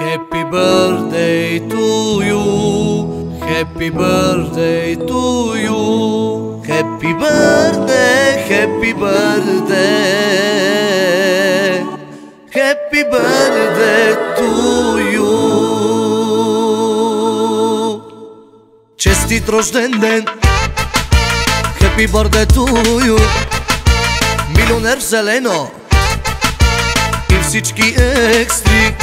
Happy birthday to you. Happy birthday to you. Happy birthday, happy birthday. Happy birthday to you. Честит рожден ден. Happy birthday to you. Милионер в зелено и всички екстри.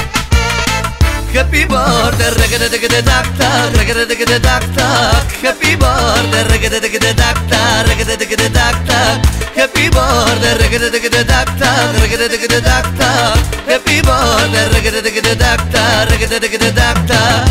Happy birthday, reggae-digga-digga-dak-tak, reggae-digga-digga-dak-tak. Happy birthday, reggae-digga-digga-dak-tak, reggae-digga-digga-dak-tak. Happy birthday, reggae-digga-digga-dak-tak, reggae-digga-digga-dak-tak. Happy birthday, reggae-digga-digga-dak-tak, reggae-digga-digga-dak-tak.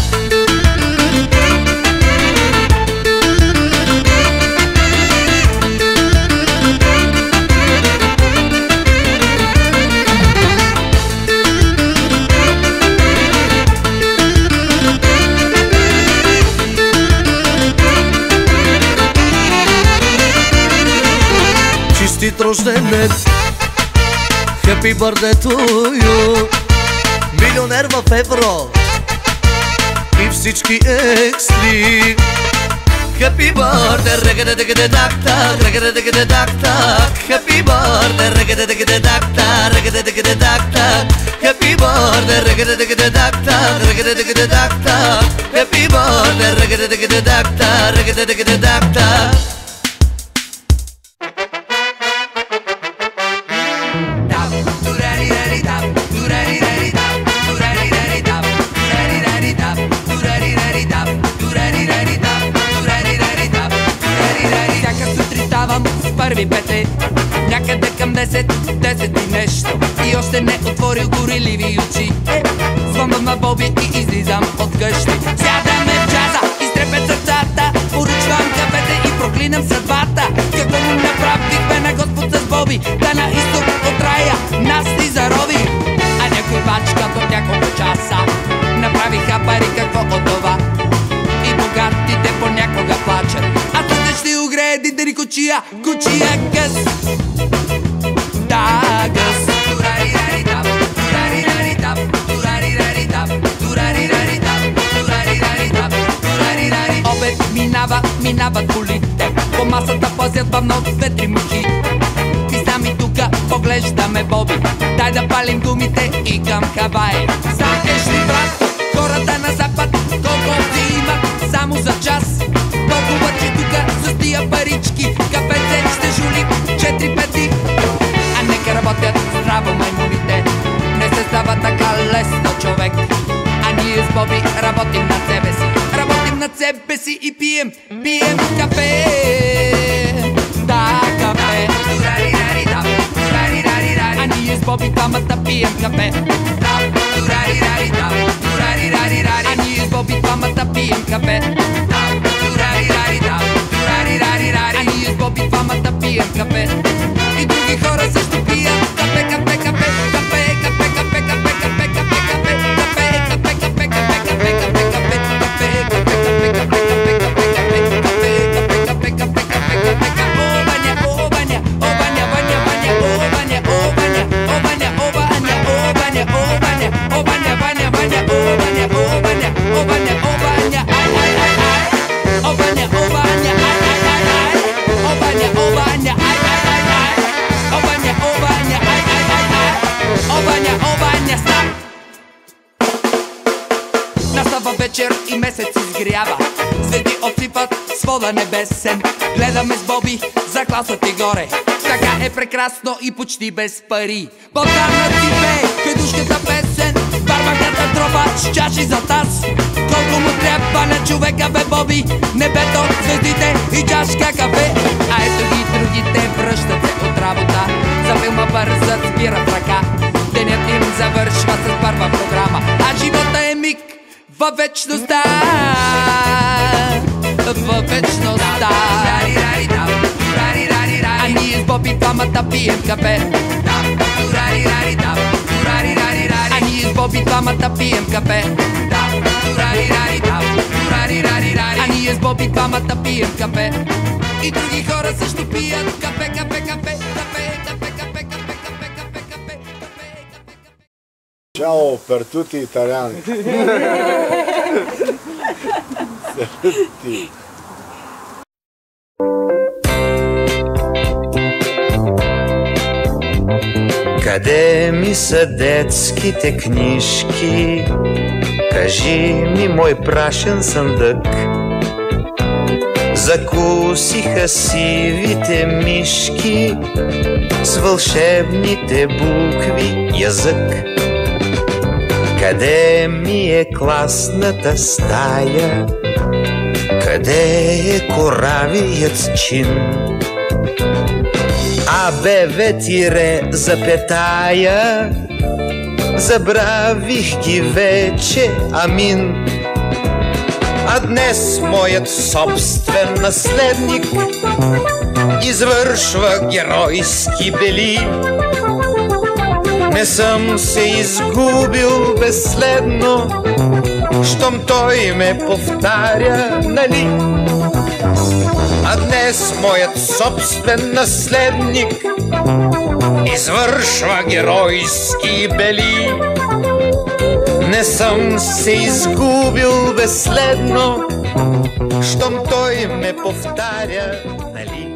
Честит рожден ден. Happy birthday to you. Милионер в евро и всички екстри. Happy birthday, reggae-digga-digga-dak-tak, reggae-digga-digga-dak-tak. Happy birthday, reggae-digga-digga-dak-tak, reggae-digga-digga-dak-tak. Happy birthday, reggae-digga-digga-dak-tak, reggae-digga-digga-dak-tak. Happy birthday, reggae-digga-digga-dak-tak, reggae-digga-digga-dak-tak. Първи петли, някъде към 10 и нещо, и още не отворил гориливи очи. Звънвам на Боби и излизам от къщи. Сядаме в джаза, изтрепят сърцата, поръчвам кафете и проклинам съдбата. Какво му направихме на Господ с Боби, да на изток от рая нас ни зарови. А някой бачка до няколко часа направиха пари, какво от това? И богатите понякога плачат, а тук ще огрее един ден кучия, кучия гъс. Да, гъс. Обед минават колите, по масата пазят бавно две-три мухи. И сами тука поглеждаме Боби, дай да палим гумите и към Хавай. Знаеш ли, брат, хората на запад колко ти имат само за час? Толкова, че тука с тия парички кафеце ще жули 4-5 дни. А нека работят здраво маймуните, не се става така лесно, човек. А ние с Боби работим над себе си, работим над себе си и пием кафе. Да, кафе. А ние с Боби двамата пием кафе. А ние с Боби двамата пием кафе. А ние с Боби двамата пием кафе. И други хора също пият кафе, кафе, кафе, кафе, кафе, кафе, кафе, кафе, кафе, кафе, кафе, кафе, кафе, кафе, кафе, вечер и месец изгрява, звезди отсипат свода небесен. Гледаме с Боби за класът и горе, така е прекрасно и почти без пари. Ботанът си пее хайдушката песен, барбаката тропа с чаши за таз. Колко му трябва на човека, бе, Боби, небето, звездите и чашка кафе. А ето ги другите връщат се от работа, за филма бързат, спират ръка. Денят им завършва с първа програма, а живота е миг във вечността. Във вечността. А ние с Боби двамата пием кафе. А ние с Боби двамата пием кафе. А ние с Боби двамата пием кафе. И други хора също пият кафе, кафе, кафе. Ciao per tutti italiani. Tutti. Къде ми са детските книжки? Кажи ми, мой прашен съндък. Закусиха сивите мишки с вълшебните букви язък. Къде ми е класната стая? Къде е коравият чин? АБВ тире запетая, забравих ги вече, амин. А днес моят собствен наследник извършва геройски бели. Не съм се изгубил безследно, щом той ме повтаря, нали? А днес моят собствен наследник извършва геройски бели. Не съм се изгубил безследно, щом той ме повтаря, нали?